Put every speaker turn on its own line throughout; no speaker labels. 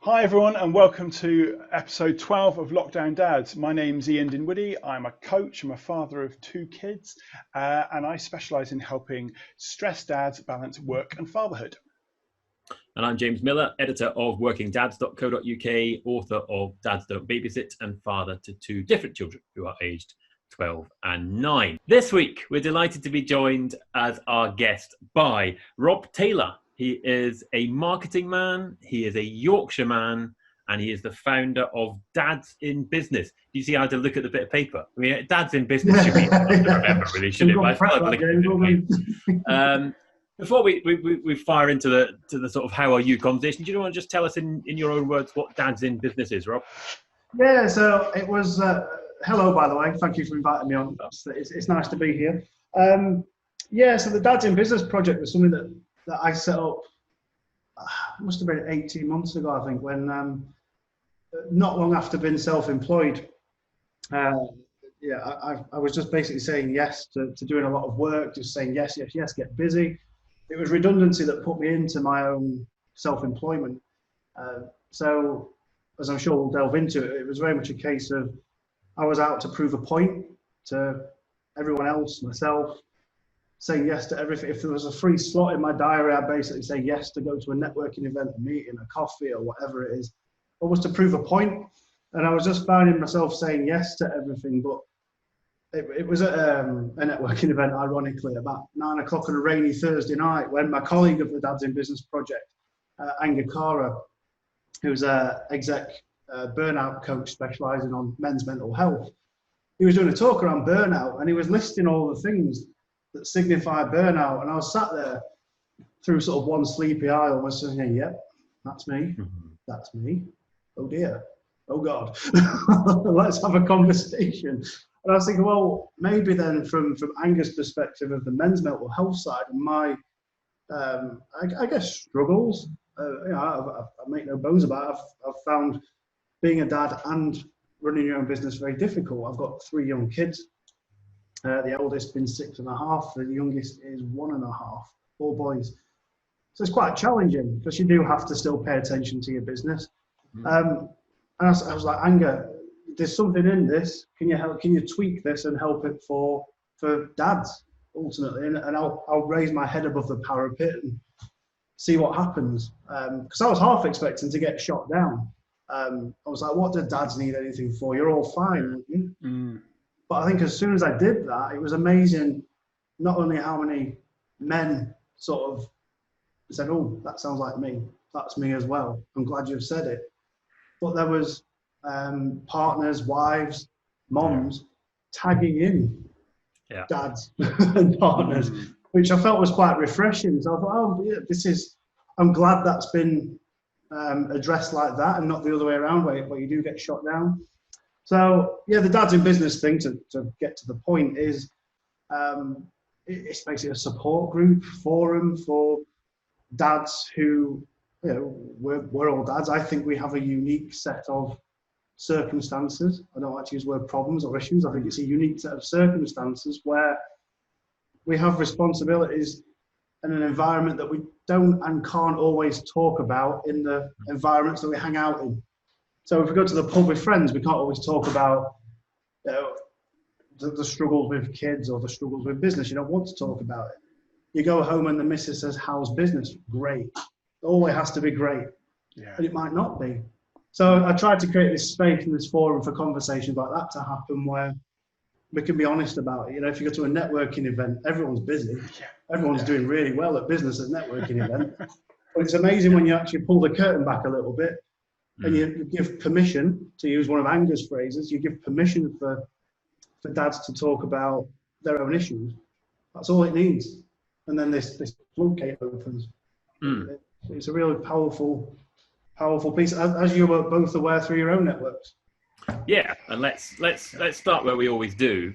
Hi everyone and welcome to episode 12 of Lockdown Dads. My name's Ian Dinwoody. I'm a coach, I'm a father of two kids and I specialise in helping stressed dads balance work and fatherhood.
And I'm James Miller, editor of workingdads.co.uk, author of Dads Don't Babysit and father to two different children who are aged 12 and 9. This week, we're delighted to be joined as our guest by Rob Taylor. He is a marketing man, he is a Yorkshire man, and he is the founder of Dads in Business. Do you see how to look at the bit of paper? I mean, Dads in Business should be hard to remember, really, shouldn't it? Before we fire into the sort of how are you conversation, do you want to just tell us in your own words what Dads in Business is, Rob?
Yeah, so it was, hello, by the way, thank you for inviting me on. It's nice to be here. So the Dads in Business project was something that I set up, must have been 18 months ago, I think, when not long after being self-employed. I was just basically saying yes to doing a lot of work, just saying yes, get busy. It was redundancy that put me into my own self-employment. So, as I'm sure we'll delve into it, it was very much a case of I was out to prove a point to everyone else, myself, saying yes to everything. If there was a free slot in my diary, I'd basically say yes to go to a networking event, a meeting, a coffee, or whatever it is. It was to prove a point. And I was just finding myself saying yes to everything, but it was at a networking event, ironically, about 9 o'clock on a rainy Thursday night when my colleague of the Dads in Business project, Angga Kara, who's an exec burnout coach specialising on men's mental health, he was doing a talk around burnout and he was listing all the things that signify burnout. And I was sat there through sort of one sleepy eye, almost saying, yep, that's me, that's me. Oh dear, oh God, let's have a conversation. And I was thinking, well, maybe then from Angga's perspective of the men's mental health side and my, I guess, struggles, I make no bones about it. I've found being a dad and running your own business very difficult. I've got 3 young kids. The eldest been 6.5, the youngest is 1.5, 4 boys. So it's quite challenging because you do have to still pay attention to your business. And I was like, Angga, there's something in this. Can you tweak this and help it for dads ultimately? And I'll raise my head above the parapet and see what happens. Because I was half expecting to get shot down. I was like, what do dads need anything for? You're all fine, aren't you? But I think as soon as I did that, it was amazing not only how many men sort of said, oh, that sounds like me. That's me as well. I'm glad you've said it. But there was partners, wives, moms tagging in dads and partners, which I felt was quite refreshing. So I thought, oh, yeah, I'm glad that's been addressed like that and not the other way around where you do get shot down. So yeah, the Dads in Business thing, to get to the point, is it's basically a support group, forum for dads who, we're all dads. I think we have a unique set of circumstances. I don't like to use the word problems or issues. I think it's a unique set of circumstances where we have responsibilities in an environment that we don't and can't always talk about in the environments that we hang out in. So if we go to the pub with friends, we can't always talk about the struggles with kids or the struggles with business. You don't want to talk about it. You go home and the missus says, how's business? Great. It always has to be great. Yeah. But it might not be. So I tried to create this space and this forum for conversations like that to happen where we can be honest about it. If you go to a networking event, everyone's busy. Everyone's doing really well at business at networking event. But it's amazing when you actually pull the curtain back a little bit and you give permission, to use one of Angga's phrases, you give permission for dads to talk about their own issues. That's all it needs. And then this floodgate opens. It's a really powerful piece, as you were both aware through your own networks.
Yeah, and let's start where we always do,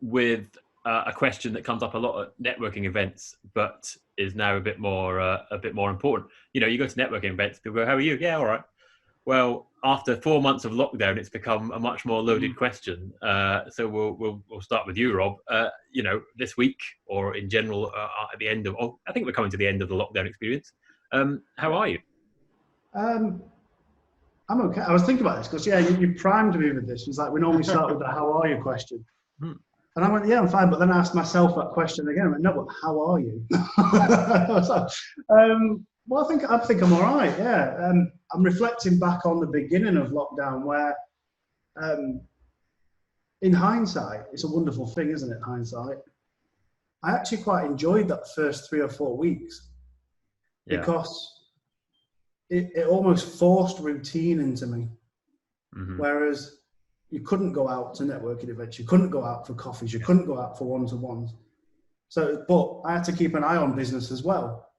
with a question that comes up a lot at networking events, but is now a bit more important. You go to networking events, people go, "How are you?" "Yeah, all right." Well, after 4 months of lockdown, it's become a much more loaded question. So we'll start with you, Rob. This week or in general, at the end of, I think we're coming to the end of the lockdown experience. How are you?
I'm okay. I was thinking about this because, you primed me with this. It's like we normally start with the "How are you?" question.
Hmm.
And I went, "Yeah, I'm fine." But then I asked myself that question again. I went, "No, but how are you?" So, well, I think I'm all right. Yeah. I'm reflecting back on the beginning of lockdown where, in hindsight, it's a wonderful thing, isn't it? Hindsight. I actually quite enjoyed that first 3 or 4 weeks because it almost forced routine into me.
Mm-hmm.
Whereas you couldn't go out to networking events, you couldn't go out for coffees, you couldn't go out for one-to-ones. So, but I had to keep an eye on business as well.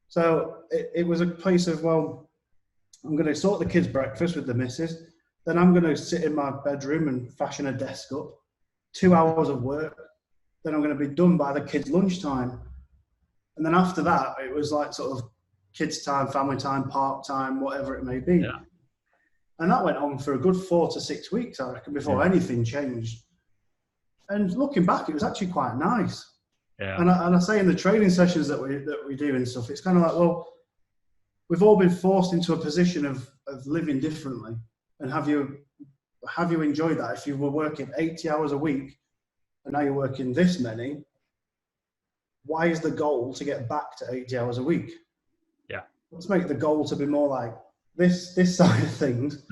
So it was a place of, well, I'm going to sort the kids' breakfast with the missus. Then I'm going to sit in my bedroom and fashion a desk up. 2 hours of work. Then I'm going to be done by the kids' lunchtime. And then after that, it was like sort of kids' time, family time, park time, whatever it may be.
Yeah.
And that went on for a good 4 to 6 weeks, I reckon, before anything changed. And looking back, it was actually quite nice.
Yeah.
And I say in the training sessions that we do and stuff, it's kind of like, well, we've all been forced into a position of living differently. And have you enjoyed that? If you were working 80 hours a week and now you're working this many, why is the goal to get back to 80 hours a week?
Yeah.
Let's make the goal to be more like this side of things,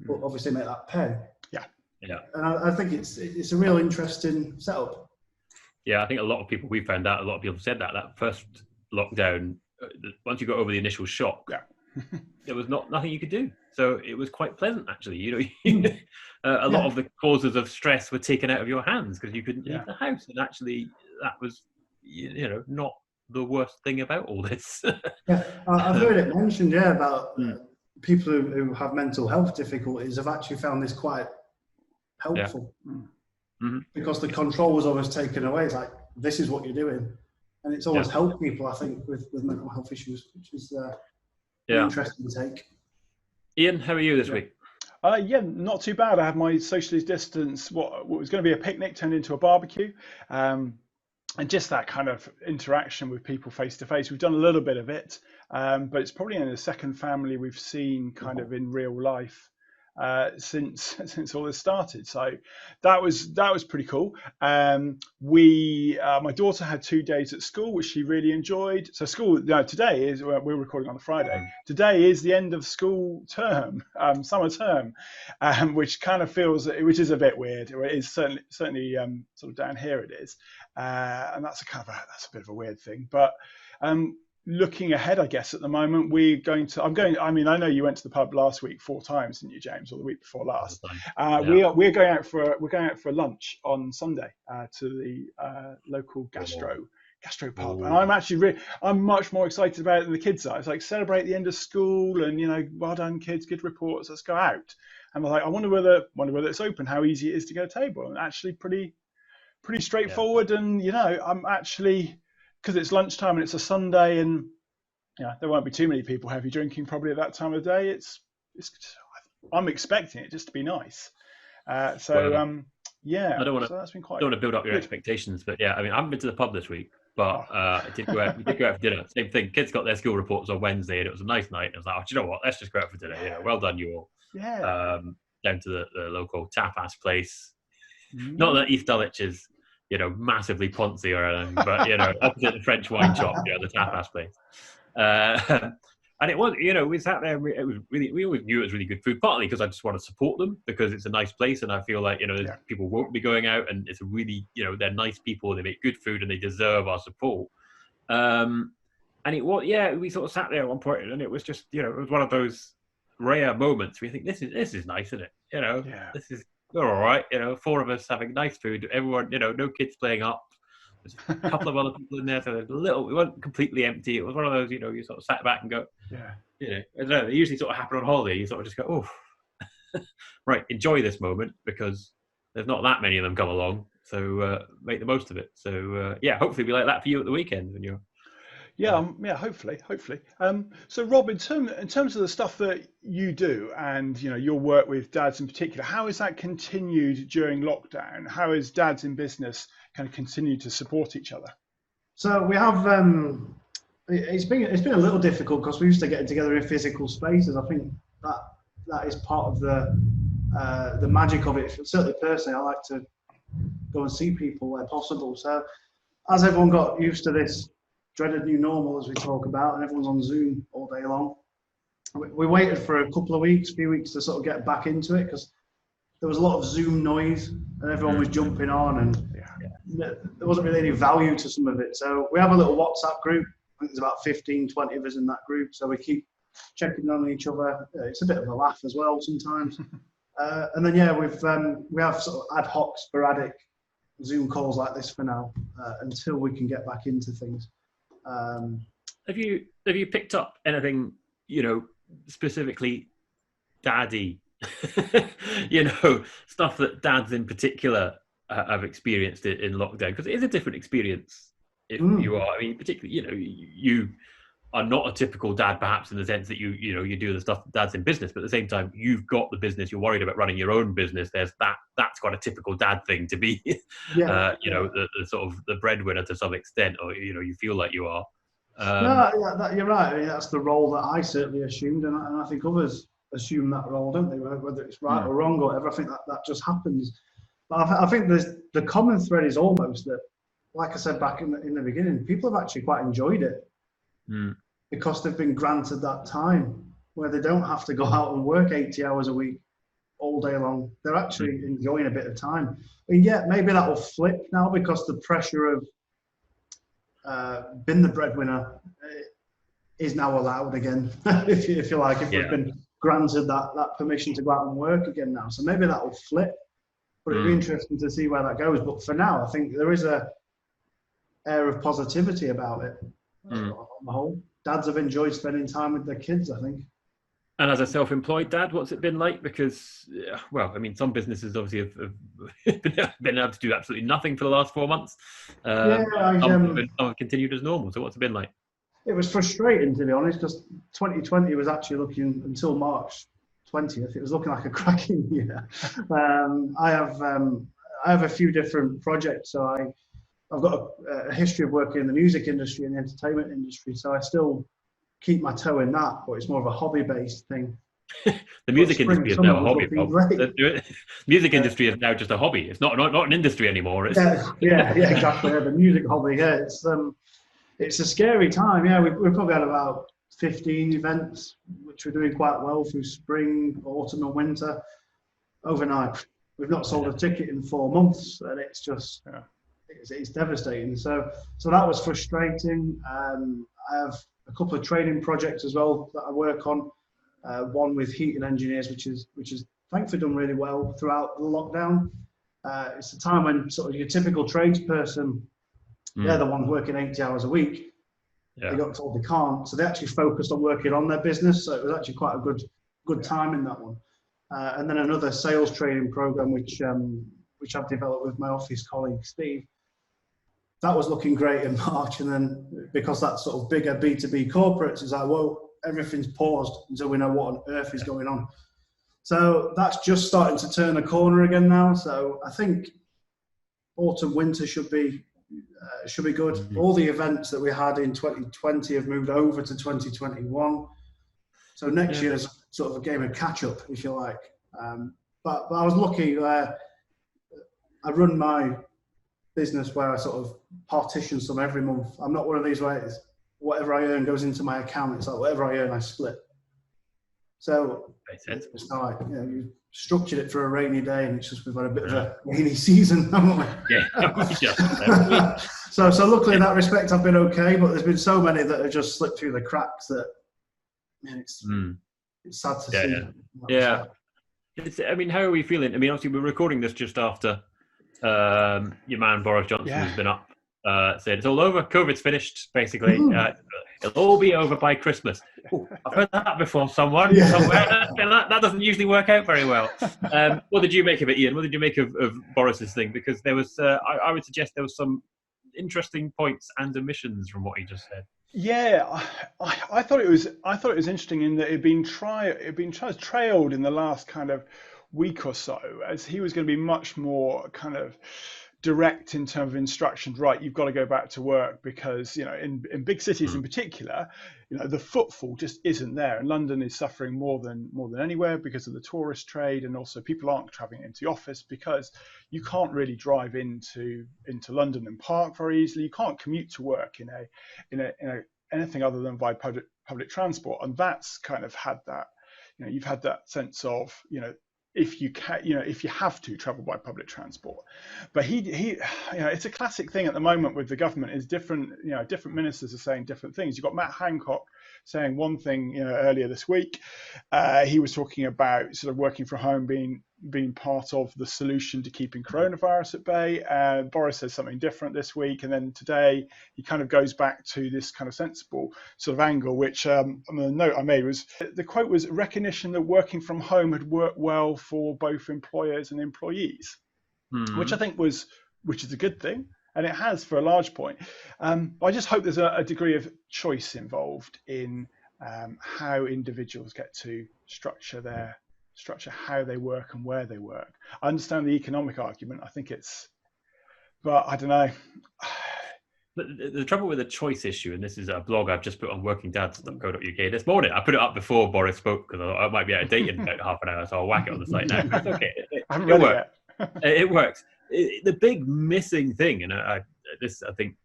but obviously make that pay.
Yeah.
Yeah.
And I think it's a real interesting setup.
Yeah, I think a lot of people, we found out, a lot of people said that first lockdown, once you got over the initial shock, there was nothing you could do. So it was quite pleasant, actually. You know, a lot of the causes of stress were taken out of your hands because you couldn't leave the house. And actually, that was, not the worst thing about all this.
I've heard it mentioned, about people who have mental health difficulties have actually found this quite helpful. Mm-hmm. Because the control was almost taken away. It's like, this is what you're doing. And it's always helped people, I think, with mental health issues, which is an interesting take.
Ian, how are you this week?
Not too bad. I had my socially distanced, what was going to be a picnic turned into a barbecue. And just that kind of interaction with people face to face. We've done a little bit of it, but it's probably only the second family we've seen kind of in real life since all this started. So that was pretty cool. My daughter had 2 days at school, which she really enjoyed. So school today is, we're recording on a Friday. Today is the end of school term, summer term, which kind of feels, which is a bit weird. It is certainly sort of down here it is, and that's a bit of a weird thing, but. Looking ahead, I guess at the moment we're going to. I know you went to the pub last week 4 times, didn't you, James, or the week before last? We're going out for lunch on Sunday to the local gastro pub, and I'm much more excited about it than the kids are. It's like, celebrate the end of school, and well done kids, good reports. Let's go out. And I'm like, I wonder whether it's open, how easy it is to get a table, and actually pretty straightforward. And I'm actually. Because it's lunchtime and it's a Sunday, and there won't be too many people heavy drinking probably at that time of the day. I'm expecting it just to be nice. So that's been quite.
I don't want to build up your expectations, but I haven't been to the pub this week, but I did go out. We did go out for dinner. Same thing. Kids got their school reports on Wednesday, and it was a nice night. And I was like, do you know what? Let's just go out for dinner. Well done, you all.
Yeah.
Down to the local tapas place. Not that East Dulwich is. Massively poncy or anything, but opposite the French wine shop, the tapas place. And it was, we sat there. We always knew it was really good food. Partly because I just want to support them because it's a nice place, and I feel like people won't be going out, and it's a really they're nice people. They make good food, and they deserve our support. And it was we sort of sat there at one point, and it was just it was one of those rare moments where you think this is nice, isn't it? This is. We're all right, 4 of us having nice food. Everyone, no kids playing up. There's a couple of other people in there, so there's we weren't completely empty. It was one of those, you sort of sat back and go, I don't know. They usually sort of happen on holiday. You sort of just go, right, enjoy this moment because there's not that many of them come along. So make the most of it. So hopefully it'll be like that for you at the weekend when you're.
Hopefully. So Rob, in terms of the stuff that you do and your work with dads in particular, how has that continued during lockdown? How has dads in business kind of continued to support each other?
So we have it's been a little difficult because we used to get together in physical spaces. I think that is part of the magic of it. Certainly, personally, I like to go and see people where possible. So, as everyone got used to this dreaded new normal, as we talk about, and everyone's on Zoom all day long, we waited for a couple of weeks, few weeks to sort of get back into it because there was a lot of Zoom noise and everyone was jumping on, and there wasn't really any value to some of it. So we have a little WhatsApp group. I think there's about 15, 20 of us in that group. So we keep checking on each other. It's a bit of a laugh as well sometimes. And then, we have sort of ad hoc, sporadic Zoom calls like this for now until we can get back into things.
Have you picked up anything, specifically daddy, stuff that dads in particular have experienced it in lockdown? Because it is a different experience if you are. I mean, particularly, you are not a typical dad, perhaps in the sense that you do the stuff that dads in business, but at the same time, you've got the business. You're worried about running your own business. That's quite a typical dad thing to be. The sort of the breadwinner to some extent, or you feel like you are.
You're right. I mean, that's the role that I certainly assumed, and I think others assume that role, don't they? Whether it's right or wrong or whatever, I think that just happens. But I think the common thread is almost that, like I said back in the beginning, people have actually quite enjoyed it because they've been granted that time where they don't have to go out and work 80 hours a week all day long. They're actually enjoying a bit of time. And yet maybe that will flip now because the pressure of being the breadwinner is now allowed again, if you like, if we've been granted that permission to go out and work again now. So maybe that will flip, but it'll be interesting to see where that goes. But for now, I think there is a air of positivity about it on the whole. Dads have enjoyed spending time with their kids, I think.
And as a self-employed dad, what's it been like? Because, some businesses obviously have been able to do absolutely nothing for the last 4 months. Some have continued as normal. So what's it been like?
It was frustrating, to be honest, because 2020 was actually looking, until March 20th, it was looking like a cracking year. I have a few different projects. So I've got a history of working in the music industry and the entertainment industry. So I still keep my toe in that, but it's more of a hobby-based thing.
The music industry is now a hobby. The music industry is now just a hobby. It's not an industry anymore. It's...
Yeah, exactly. The music hobby. Yeah, it's a scary time. Yeah, we've probably had about 15 events, which we're doing quite well through spring, autumn, and winter. Overnight, we've not sold a ticket in 4 months, and it's just it's devastating. So that was frustrating. I have a couple of training projects as well that I work on. One with heating engineers, which is thankfully done really well throughout the lockdown. It's a time when sort of your typical tradesperson, they're the ones working 80 hours a week. They got told they can't, so they actually focused on working on their business. So it was actually quite a good time in that one. And then another sales training program, which I've developed with my office colleague Steve. That was looking great in March, and then because that's sort of bigger B2B corporates, it's like, whoa, everything's paused until we know what on earth is going on. So that's just starting to turn a corner again now. So I think autumn, winter should be good. All the events that we had in 2020 have moved over to 2021. So next year is sort of a game of catch up, if you like. But I was lucky. I run my business where I sort of partition some every month. I'm not one of these where it's whatever I earn goes into my account. It's like whatever I earn, I split. So it's not like, you structured it for a rainy day, and it's just we've had a bit of a rainy season, haven't we?
Yeah.
So luckily in that respect, I've been okay. But there's been so many that have just slipped through the cracks that it's sad to see.
Yeah. How are we feeling? I mean, obviously we're recording this just after your man Boris Johnson has been up, said it's all over, COVID's finished, basically. It'll all be over by Christmas. Ooh, I've heard that before somewhere. That doesn't usually work out very well. What did you make of it, Ian? What did you make of Boris's thing? Because there was, I would suggest there was some interesting points and omissions from what he just said.
Yeah, I thought it was interesting in that it had been trailed in the last kind of week or so, as he was going to be much more kind of direct in terms of instructions, right, you've got to go back to work, because in big cities in particular, the footfall just isn't there, and London is suffering more than anywhere because of the tourist trade, and also people aren't traveling into the office because you can't really drive into London and park very easily. You can't commute to work in a anything other than by public transport, and that's kind of had that, you've had that sense of, if you can, if you have to travel by public transport. But he it's a classic thing at the moment with the government, is different ministers are saying different things. You've got Matt Hancock saying one thing, earlier this week. He was talking about sort of working from home being part of the solution to keeping coronavirus at bay. Boris says something different this week, and then today he kind of goes back to this kind of sensible sort of angle, which the note I made was, the quote was, recognition that working from home had worked well for both employers and employees, which I think which is a good thing, and it has for a large point. I just hope there's a degree of choice involved in how individuals get to structure how they work and where they work. I understand the economic argument. I think but I don't know.
But the trouble with the choice issue, and this is a blog I've just put on workingdads.co.uk this morning. I put it up before Boris spoke because I might be out of date in about half an hour, so I'll whack it on the site now. It's okay. It works. It works. The big missing thing, and I think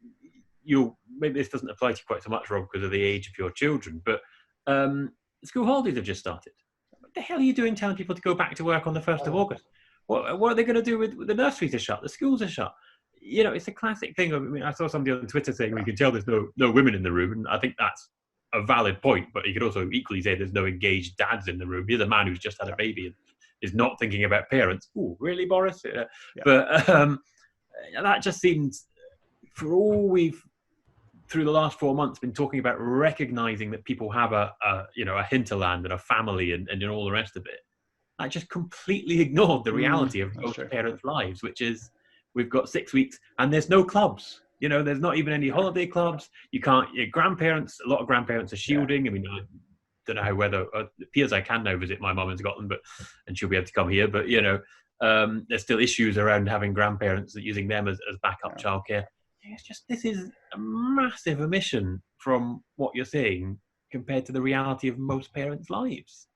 maybe this doesn't apply to you quite so much, Rob, because of the age of your children, but school holidays have just started. What the hell are you doing telling people to go back to work on the 1st of August? What are they going to do with the nurseries are shut? The schools are shut. It's a classic thing. I mean, I saw somebody on Twitter saying, we can tell there's no women in the room, and I think that's a valid point, but you could also equally say there's no engaged dads in the room. Here's a man who's just had a baby and is not thinking about parents. Oh, really, Boris? Yeah. But that just seems, for all we've, through the last 4 months, been talking about recognizing that people have a hinterland and a family and all the rest of it. I just completely ignored the reality of most parents' lives, which is, we've got 6 weeks and there's no clubs. There's not even any holiday clubs. You can't, your grandparents, a lot of grandparents are shielding. I mean, I don't know whether, it appears I can now visit my mum in Scotland, and she'll be able to come here. But, there's still issues around having grandparents, using them as backup childcare. It's just, this is a massive omission from what you're saying compared to the reality of most parents' lives.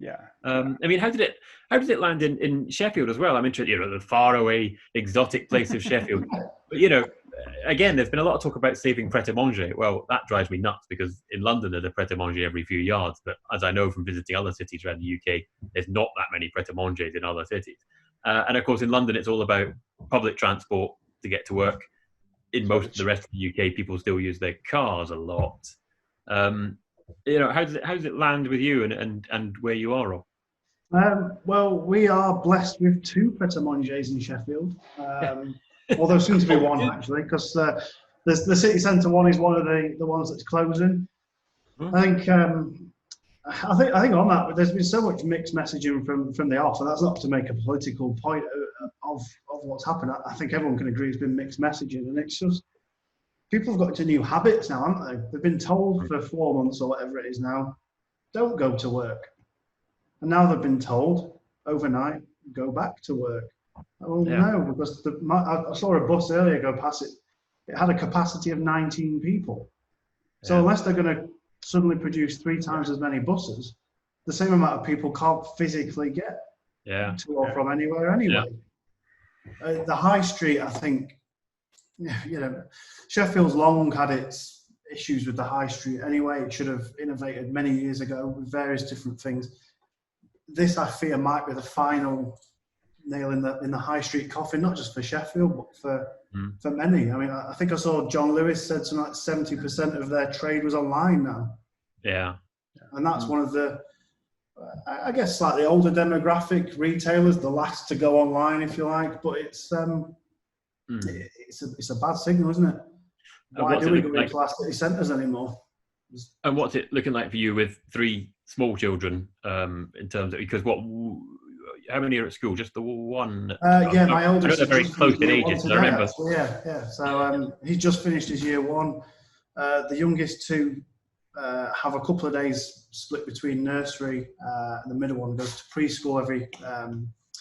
I mean, how did it land in Sheffield as well? I'm interested, the faraway, exotic place of Sheffield. But, again, there's been a lot of talk about saving pret-a-manger. Well, that drives me nuts, because in London there's a pret-a-manger every few yards. But as I know from visiting other cities around the UK, there's not that many pret-a-mangers in other cities. And of course, in London, it's all about public transport to get to work. In most of the rest of the UK, people still use their cars a lot. How does it land with you and where you are, Rob?
Well, we are blessed with 2 pret-a-mangers in Sheffield, although soon to be 1 actually, because the city centre one is one of the ones that's closing. I think on that, there's been so much mixed messaging from the off, and that's not to make a political point of what's happened. I think everyone can agree it's been mixed messaging, and it's just, people have got into new habits now, haven't they? They've been told for 4 months or whatever it is now, don't go to work. And now they've been told overnight, go back to work. No, because I saw a bus earlier go past it. It had a capacity of 19 people. So unless they're going to suddenly produce 3 times as many buses, the same amount of people can't physically get to or from anywhere anyway. The high street, I think, Sheffield's long had its issues with the high street anyway. It should have innovated many years ago with various different things. This, I fear, might be the final nail in the high street coffin, not just for Sheffield, but for many. I mean, I think I saw John Lewis said something like 70% of their trade was online now. Yeah. And that's one of the, I guess, slightly older demographic retailers, the last to go online, if you like. But it's a bad signal, isn't it? Why do we go into our city centres anymore?
And what's it looking like for you with 3 small children, in terms of, because how many are at school? Just the one?
My oldest.
I know they're very close in ages, I remember.
So he's just finished his year 1. The youngest 2 have a couple of days split between nursery, and the middle one goes to preschool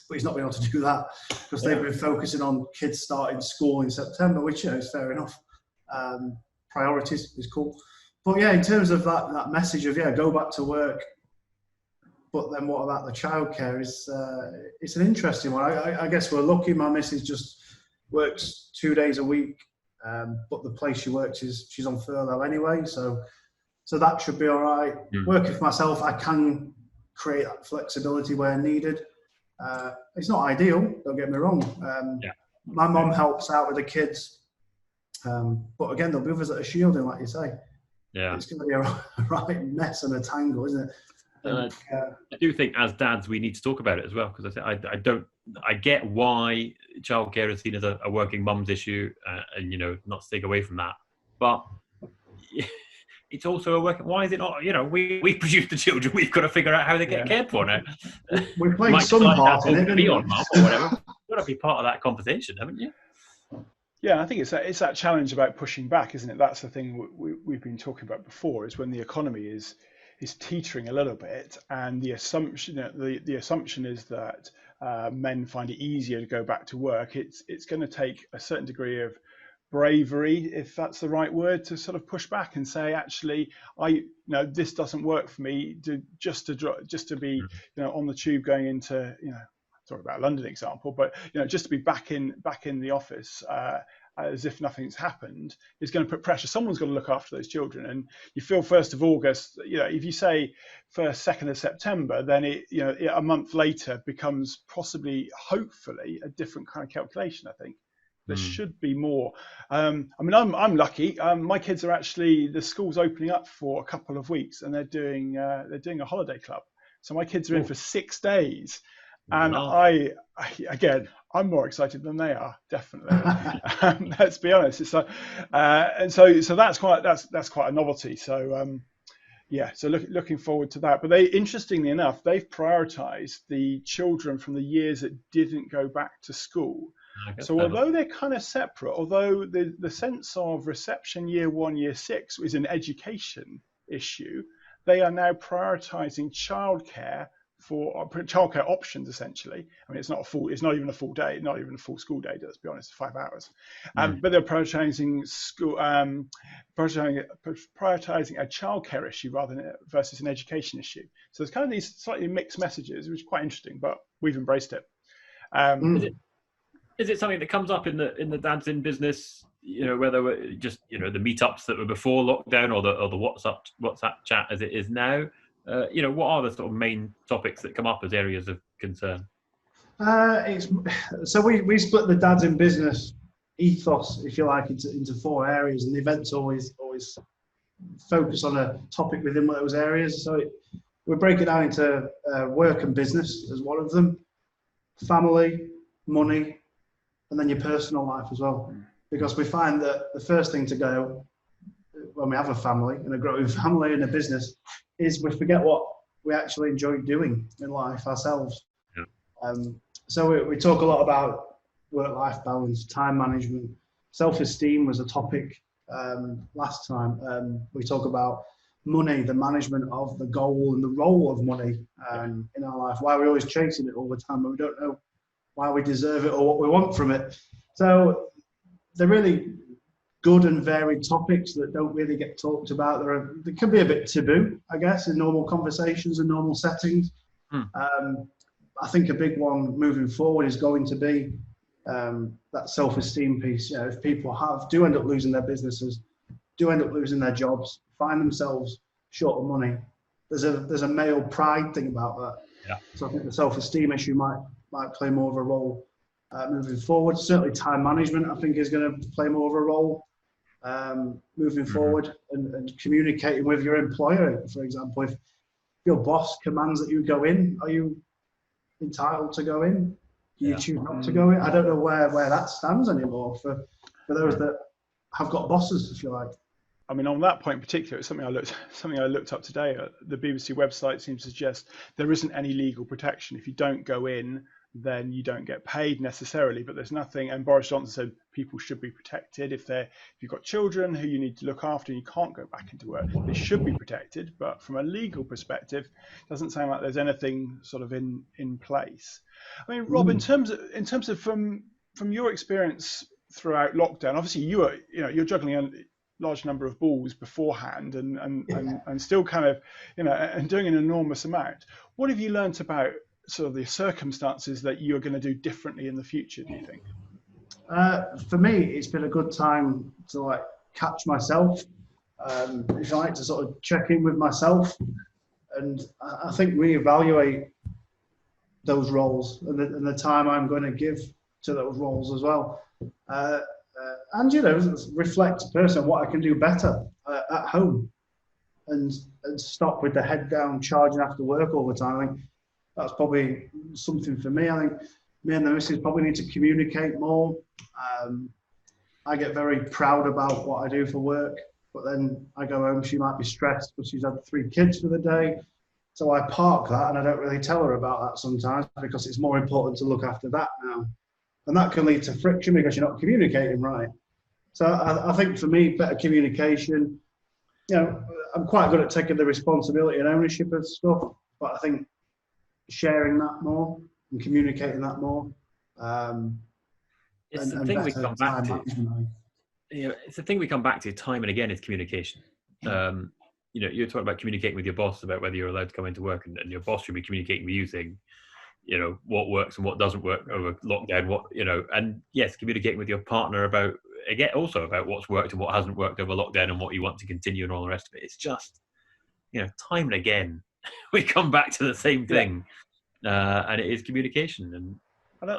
but he's not been able to do that because they've been focusing on kids starting school in September, which is fair enough. Priorities is cool. But yeah, in terms of that message of go back to work, but then what about the childcare? It's an interesting one. I guess we're lucky. My missus just works 2 days a week, but the place she works she's on furlough anyway, so that should be all right. Working for myself, I can create that flexibility where needed. It's not ideal, don't get me wrong. My mum helps out with the kids, but again, there'll be others that are shielding, like you say. Yeah, it's going to be a right mess and a tangle, isn't it?
I do think as dads we need to talk about it as well, because I get why childcare is seen as a working mum's issue, and not staying away from that, but it's also a working. Why is it not? We produce the children. We've got to figure out how they get cared for now.
We're playing some part in it.
Be on mum or whatever. You've got to be part of that conversation, haven't you?
Yeah, I think it's that challenge about pushing back, isn't it? That's the thing we've been talking about before, is when the economy is teetering a little bit, and the assumption is that men find it easier to go back to work. It's going to take a certain degree of bravery, if that's the right word, to sort of push back and say, actually, this doesn't work for me. Just to be on the tube going into talk about a London example, but just to be back in the office as if nothing's happened is going to put pressure. Someone's got to look after those children, and you feel 1st of August. If you say 1st, 2nd of September, then a month later becomes possibly, hopefully, a different kind of calculation. I think there should be more. I'm lucky. My kids are actually, the school's opening up for a couple of weeks, and they're doing a holiday club. So my kids are in for 6 days. And I'm more excited than they are, definitely. Let's be honest. It's like, and so that's quite a novelty. So so looking forward to that. But interestingly enough, they've prioritised the children from the years that didn't go back to school. So although they're kind of separate, although the sense of reception year 1, year 6 is an education issue, they are now prioritising childcare for childcare options, essentially. I mean, it's not even a full day, not even a full school day, let's be honest, 5 hours. But they're prioritizing school, prioritizing a childcare issue versus an education issue. So there's kind of these slightly mixed messages, which is quite interesting, but we've embraced it.
Is it something that comes up in the Dads in Business, whether we're just, the meetups that were before lockdown or the WhatsApp chat as it is now? What are the sort of main topics that come up as areas of concern?
So we split the Dads in Business ethos, if you like, into 4 areas, and the events always focus on a topic within those areas. So we break it down into work and business as one of them, family, money, and then your personal life as well. Because we find that the first thing to go when we have a family and a growing family and a business is we forget what we actually enjoy doing in life ourselves. So we talk a lot about work-life balance, time management, self-esteem was a topic last time. We talk about money, the management of the goal and the role of money in our life, why we're always chasing it all the time and we don't know why we deserve it or what we want from it. So they're really good and varied topics that don't really get talked about. They can be a bit taboo, I guess, in normal conversations and normal settings. I think a big one moving forward is going to be that self-esteem piece. If people do end up losing their businesses, do end up losing their jobs, find themselves short of money, there's a male pride thing about that. So I think the self-esteem issue might play more of a role moving forward. Certainly time management, I think, is going to play more of a role moving forward, and communicating with your employer. For example, if your boss commands that you go in, are you entitled to go in? Do you choose not to go in? I don't know where that stands anymore for those that have got bosses, if you like.
I mean, on that point in particular, it's something I looked up today. The BBC website seems to suggest there isn't any legal protection if you don't go in. then you don't get paid necessarily. But there's nothing, and Boris Johnson said people should be protected if you've got children who you need to look after and you can't go back into work, they should be protected. But from a legal perspective, it doesn't sound like there's anything sort of in place. I mean, Rob, in terms of from your experience throughout lockdown, obviously you're juggling a large number of balls beforehand and still kind of, and doing an enormous amount. What have you learnt about sort of the circumstances that you're going to do differently in the future, do you think?
For me, it's been a good time to catch myself, if I like to sort of check in with myself, and I think reevaluate those roles and the time I'm going to give to those roles as well. And reflect personally on what I can do better at home, and stop with the head down charging after work all the time. I think that's probably something for me. I think me and the missus probably need to communicate more. I get very proud about what I do for work, but then I go home, she might be stressed because she's had 3 kids for the day. So I park that, and I don't really tell her about that sometimes, because it's more important to look after that now. And that can lead to friction because you're not communicating right. So I think for me, better communication. I'm quite good at taking the responsibility and ownership of stuff, but I think sharing that more and communicating that more.
It's the thing we come back to. It's the thing we come back to time and again is communication. You're talking about communicating with your boss about whether you're allowed to come into work, and your boss should be communicating with you, saying, what works and what doesn't work over lockdown, and yes, communicating with your partner about what's worked and what hasn't worked over lockdown and what you want to continue and all the rest of it. It's just, time and again, we come back to the same thing, and it is communication.
And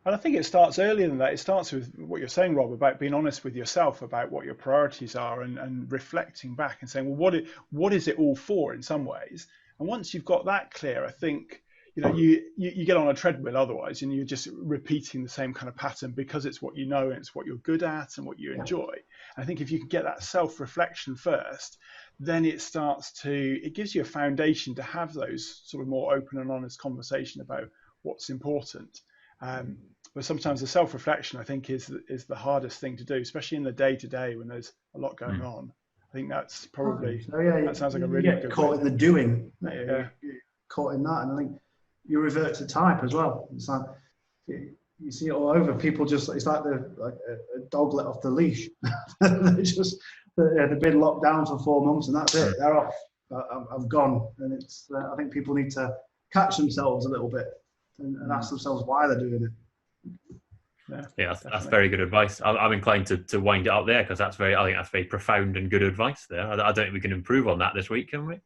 I think it starts earlier than that. It starts with what you're saying, Rob, about being honest with yourself about what your priorities are, and reflecting back and saying, well, what is it all for in some ways? And once you've got that clear, I think, you get on a treadmill otherwise, and you're just repeating the same kind of pattern because it's what you know and it's what you're good at and what you enjoy. And I think if you can get that self-reflection first, then it gives you a foundation to have those sort of more open and honest conversation about what's important. But sometimes the self-reflection, I think, is the hardest thing to do, especially in the day-to-day when there's a lot going on. I think that's probably, that sounds like a really good
caught
way.
in the doing.
Yeah.
You're caught in that, and I think you revert to type as well. It's like you see it all over. People just, it's like a dog let off the leash. They've been locked down for 4 months, and that's it. They're off. I've gone, and it's. I think people need to catch themselves a little bit and ask themselves why they're doing it.
Yeah, that's very good advice. I'm inclined to wind it up there, because I think that's very profound and good advice there. I don't think we can improve on that this week, can we?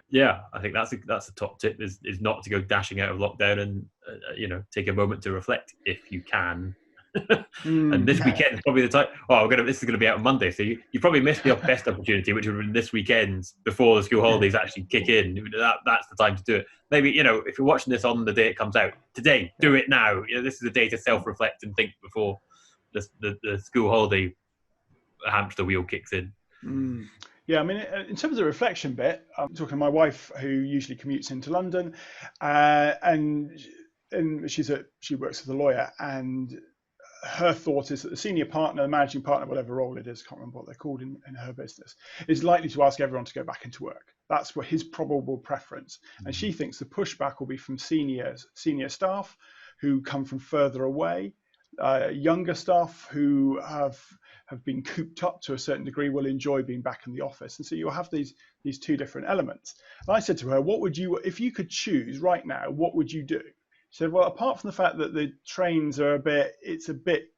Yeah, I think that's a top tip is not to go dashing out of lockdown, and take a moment to reflect if you can. And this weekend is probably the time. This is going to be out on Monday, so you probably missed the best opportunity, which would have been this weekend before the school holidays actually kick in. That's the time to do it. Maybe if you're watching this on the day it comes out, today, do it now. This is a day to self-reflect and think before the school holiday hamster wheel kicks in.
Yeah, I mean, in terms of the reflection bit, I'm talking to my wife, who usually commutes into London, and she works as a lawyer, and her thought is that the senior partner, the managing partner, whatever role it is, can't remember what they're called in her business, is likely to ask everyone to go back into work. That's what his probable preference. And she thinks the pushback will be from senior staff who come from further away, younger staff who have been cooped up to a certain degree will enjoy being back in the office. And so you'll have these 2 different elements. And I said to her, if you could choose right now, what would you do? She said, well, apart from the fact that the trains are it's a bit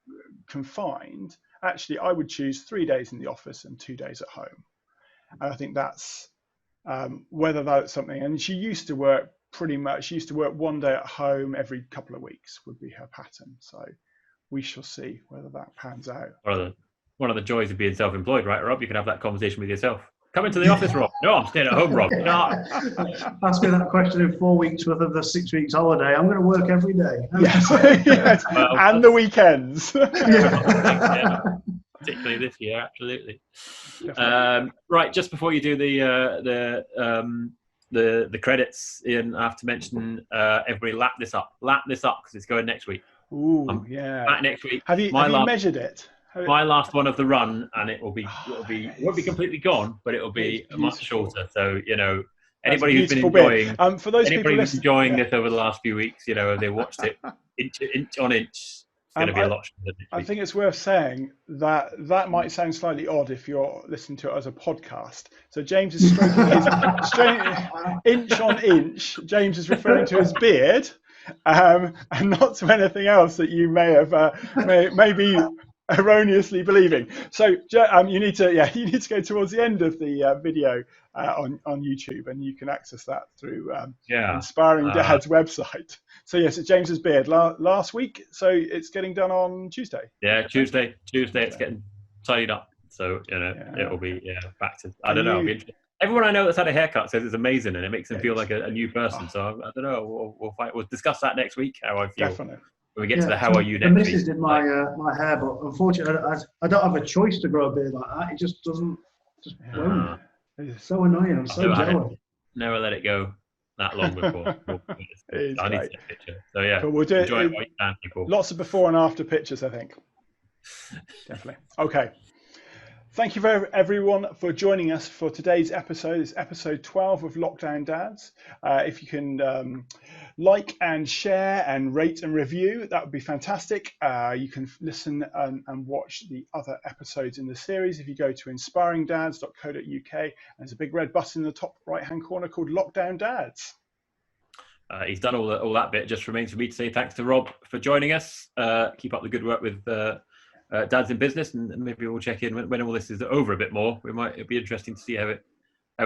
confined, actually, I would choose 3 days in the office and 2 days at home. And I think that's whether that's something. And she used to work 1 day at home every couple of weeks would be her pattern. So we shall see whether that pans out.
One of the joys of being self-employed, right, Rob? You can have that conversation with yourself. Come into the office, Rob. No, I'm staying at home, Rob. No.
Ask me that question in 4 weeks worth of the 6 weeks holiday. I'm going to work every day.
Yes. Well, and the weekends.
Yeah. Particularly this year, absolutely. Right, just before you do the the credits, Ian, I have to mention everybody lap this up because it's going next week.
Ooh, yeah.
Back next week.
Have you measured it?
My last one of the run, and it won't be completely gone, but it'll be much shorter. So, you know, anybody who's been enjoying,
for those
anybody
people
who's enjoying this over the last few weeks, you know, they watched it inch on inch. It's going to be a lot shorter.
I think it's worth saying that might sound slightly odd if you're listening to it as a podcast. So James is stroking his inch on inch. James is referring to his beard, and not to anything else that you may have maybe erroneously believing. So you need to go towards the end of the video on YouTube, and you can access that through Inspiring Dad's website. So yes, it's James's beard last week, so it's getting done on Tuesday. Yeah,
Tuesday it's getting tidied up. So, you know, it'll be back to, I don't know. Everyone I know that's had a haircut says it's amazing, and it makes them feel like a new person. So I don't know. We'll discuss that next week. How I feel. Definitely. When we get to the how are you next week.
The missus did my hair, but unfortunately, I don't have a choice to grow a beard like that. It just doesn't. Won't. It's so annoying. I'm so jealous.
Never let it go that long before. I need to take a picture. So yeah,
but we'll do
enjoy it while you can, people.
Lots of before and after pictures, I think. Definitely. Okay. Thank you everyone for joining us for today's episode. It's episode 12 of Lockdown Dads. If you can like and share and rate and review, that would be fantastic. You can listen and watch the other episodes in the series if you go to inspiringdads.co.uk. There's a big red button in the top right-hand corner called Lockdown Dads.
He's done all that bit. Just remains for me to say thanks to Rob for joining us. Keep up the good work with Dads in Business, and maybe we'll check in when all this is over a bit more. It'd be interesting to see how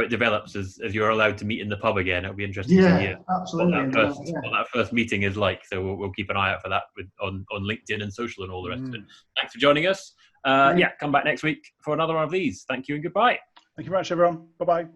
it develops as you're allowed to meet in the pub again. It'll be interesting to hear
absolutely.
what that first meeting is like. So we'll keep an eye out for that on LinkedIn and social and all the rest of it. Thanks for joining us. Come back next week for another one of these. Thank you and goodbye.
Thank you very much, everyone. Bye-bye.